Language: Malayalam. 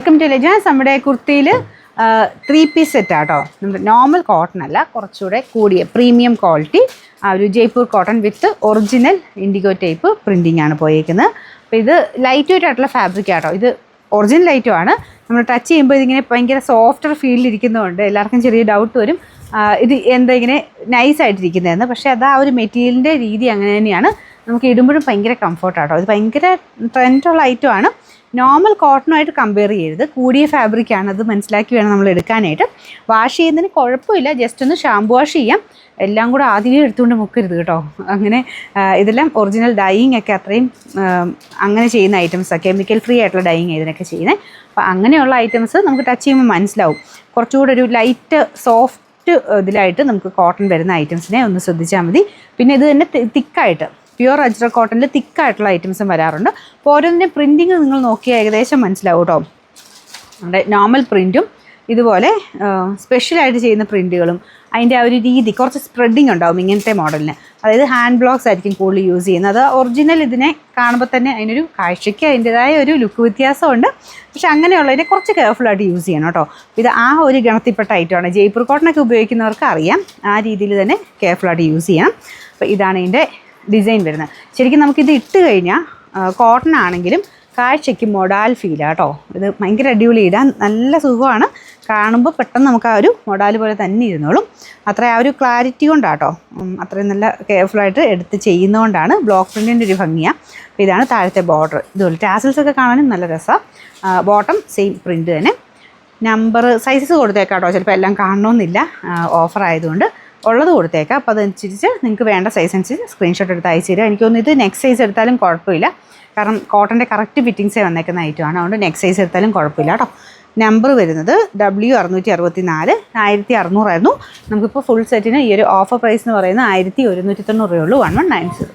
Welcome to legends. നമ്മുടെ കുർത്തിയിൽ 3-piece സെറ്റാട്ടോ. നമ്മുടെ നോർമൽ കോട്ടൺ അല്ല, കുറച്ചുകൂടെ കൂടിയ പ്രീമിയം ക്വാളിറ്റി ആ ഒരു ജയ്പൂർ കോട്ടൺ വിത്ത് ഒറിജിനൽ ഇൻഡിഗോ ടൈപ്പ് പ്രിൻറ്റിംഗ് ആണ് പോയേക്കുന്നത്. അപ്പോൾ ഇത് ലൈറ്റ് വെയിറ്റ് ആയിട്ടുള്ള ഫാബ്രിക് ആട്ടോ. ഇത് ഒറിജിനൽ ലൈറ്റും ആണ്. നമ്മൾ ടച്ച് ചെയ്യുമ്പോൾ ഇതിങ്ങനെ ഭയങ്കര സോഫ്റ്റർ ഫീലിലിരിക്കുന്നതുകൊണ്ട് എല്ലാവർക്കും ചെറിയ ഡൗട്ട് വരും, ഇത് എന്താ ഇങ്ങനെ നൈസായിട്ടിരിക്കുന്നതെന്ന്. പക്ഷേ അത് ആ ഒരു മെറ്റീരിയലിൻ്റെ രീതി അങ്ങനെ തന്നെയാണ്. നമുക്ക് ഇടുമ്പോഴും ഭയങ്കര കംഫർട്ടാട്ടോ. ഇത് ഭയങ്കര ട്രെൻഡുള്ള ഐറ്റം ആണ്. നോർമൽ കോട്ടണുമായിട്ട് കമ്പയർ ചെയ്യരുത്, കൂടിയ ഫാബ്രിക്കാണ്, അത് മനസ്സിലാക്കി വേണം നമ്മൾ എടുക്കാനായിട്ട്. വാഷ് ചെയ്യുന്നതിന് കുഴപ്പമില്ല, ജസ്റ്റ് ഒന്ന് ഷാമ്പു വാഷ് ചെയ്യാം. എല്ലാം കൂടെ ആദ്യമേ എടുത്തുകൊണ്ട് മുക്കരുത് കേട്ടോ. അങ്ങനെ ഇതെല്ലാം ഒറിജിനൽ ഡൈയിങ് ഒക്കെ അത്രയും അങ്ങനെ ചെയ്യുന്ന ഐറ്റംസാണ്, കെമിക്കൽ ഫ്രീ ആയിട്ടുള്ള ഡൈയിങ് ഇതിനൊക്കെ ചെയ്യുന്നത്. അപ്പോൾ അങ്ങനെയുള്ള ഐറ്റംസ് നമുക്ക് ടച്ച് ചെയ്യുമ്പോൾ മനസ്സിലാവും. കുറച്ചുകൂടെ ഒരു ലൈറ്റ് സോഫ്റ്റ് ഇതിലായിട്ട് നമുക്ക് കോട്ടൺ വരുന്ന ഐറ്റംസിനെ ഒന്ന് ശ്രദ്ധിച്ചാൽ മതി. പിന്നെ ഇത് തന്നെ തിക്കായിട്ട് പ്യുവർ അജ്ര കോട്ടണിൽ തിക്കായിട്ടുള്ള ഐറ്റംസും വരാറുണ്ട്. അപ്പോൾ ഓരോന്നിൻ്റെ പ്രിൻറ്റിങ് നിങ്ങൾ നോക്കിയാൽ ഏകദേശം മനസ്സിലാവും കേട്ടോ. നമ്മുടെ നോർമൽ പ്രിൻറ്റും ഇതുപോലെ സ്പെഷ്യലായിട്ട് ചെയ്യുന്ന പ്രിൻറ്റുകളും അതിൻ്റെ ആ ഒരു രീതി കുറച്ച് സ്പ്രെഡിങ് ഉണ്ടാവും ഇങ്ങനത്തെ മോഡലിന്. അതായത് ഹാൻഡ് ബ്ലോക്സ് ആയിരിക്കും കൂടുതൽ യൂസ് ചെയ്യുന്നത്. അത് ഒറിജിനൽ ഇതിനെ കാണുമ്പോൾ തന്നെ അതിനൊരു കാഴ്ചയ്ക്ക് അതിൻ്റെതായ ഒരു ലുക്ക് വ്യത്യാസമുണ്ട്. പക്ഷെ അങ്ങനെയുള്ളതിനെ കുറച്ച് കെയർഫുള്ളായിട്ട് യൂസ് ചെയ്യണം കേട്ടോ. ഇത് ആ ഒരു ഗണത്തിൽപ്പെട്ട ഐറ്റമാണ്. ജയ്പൂർ കോട്ടണൊക്കെ ഉപയോഗിക്കുന്നവർക്ക് അറിയാം, ആ രീതിയിൽ തന്നെ കെയർഫുള്ളായിട്ട് യൂസ് ചെയ്യണം. അപ്പോൾ ഇതാണ് ഇതിൻ്റെ ഡിസൈൻ വരുന്നത്. ശരിക്കും നമുക്കിത് ഇട്ട് കഴിഞ്ഞാൽ കോട്ടൺ ആണെങ്കിലും കാഴ്ചയ്ക്ക് മൊഡാൽ ഫീലാണ് കേട്ടോ. ഇത് ഭയങ്കര അടിപൊളി, ഇടാൻ നല്ല സുഖമാണ്. കാണുമ്പോൾ പെട്ടെന്ന് നമുക്ക് ആ ഒരു മൊഡാൽ പോലെ തന്നെ ഇരുന്നോളും. അത്ര ആ ഒരു ക്ലാരിറ്റി കൊണ്ടാട്ടോ, അത്രയും നല്ല കെയർഫുള്ളായിട്ട് എടുത്ത് ചെയ്യുന്നതുകൊണ്ടാണ്. ബ്ലോക്ക് പ്രിൻറ്റിൻ്റെ ഒരു ഭംഗിയാണ്. അപ്പോൾ ഇതാണ് താഴത്തെ ബോർഡർ. ഇതുപോലെ ടാസൽസൊക്കെ കാണാനും നല്ല രസമാണ്. ബോട്ടം സെയിം പ്രിൻറ്റ് തന്നെ. നമ്പർ സൈസസ് കൊടുത്തേക്കാട്ടോ, ചിലപ്പോൾ എല്ലാം കാണണമെന്നില്ല, ഓഫർ ആയതുകൊണ്ട് ഉള്ളത് കൊടുത്തേക്കാം. അപ്പോൾ അതനുസരിച്ച് നിങ്ങൾക്ക് വേണ്ട സൈസ് അനുസരിച്ച് സ്ക്രീൻഷോട്ട് എടുത്ത് അയച്ചു തരിക. എനിക്ക് തോന്നുന്നു ഇത് നെക്സ്റ്റ് സൈസ് എടുത്താലും കുഴപ്പമില്ല, കാരണം കോട്ടൻ്റെ കറക്റ്റ് ഫിറ്റിങ്സേ വന്നേക്കുന്ന ഐറ്റമാണ്. അതുകൊണ്ട് നെക്സ്റ്റ് സൈസ് എടുത്താലും കുഴപ്പമില്ല കേട്ടോ. നമ്പർ വരുന്നത് W664, 1600 ആയിരുന്നു. നമുക്കിപ്പോൾ ഫുൾ സെറ്റിന് ഈ ഒരു ഓഫർ പ്രൈസ് എന്ന് പറയുന്നത് 1190 രൂപയേ ഉള്ളൂ. 1190.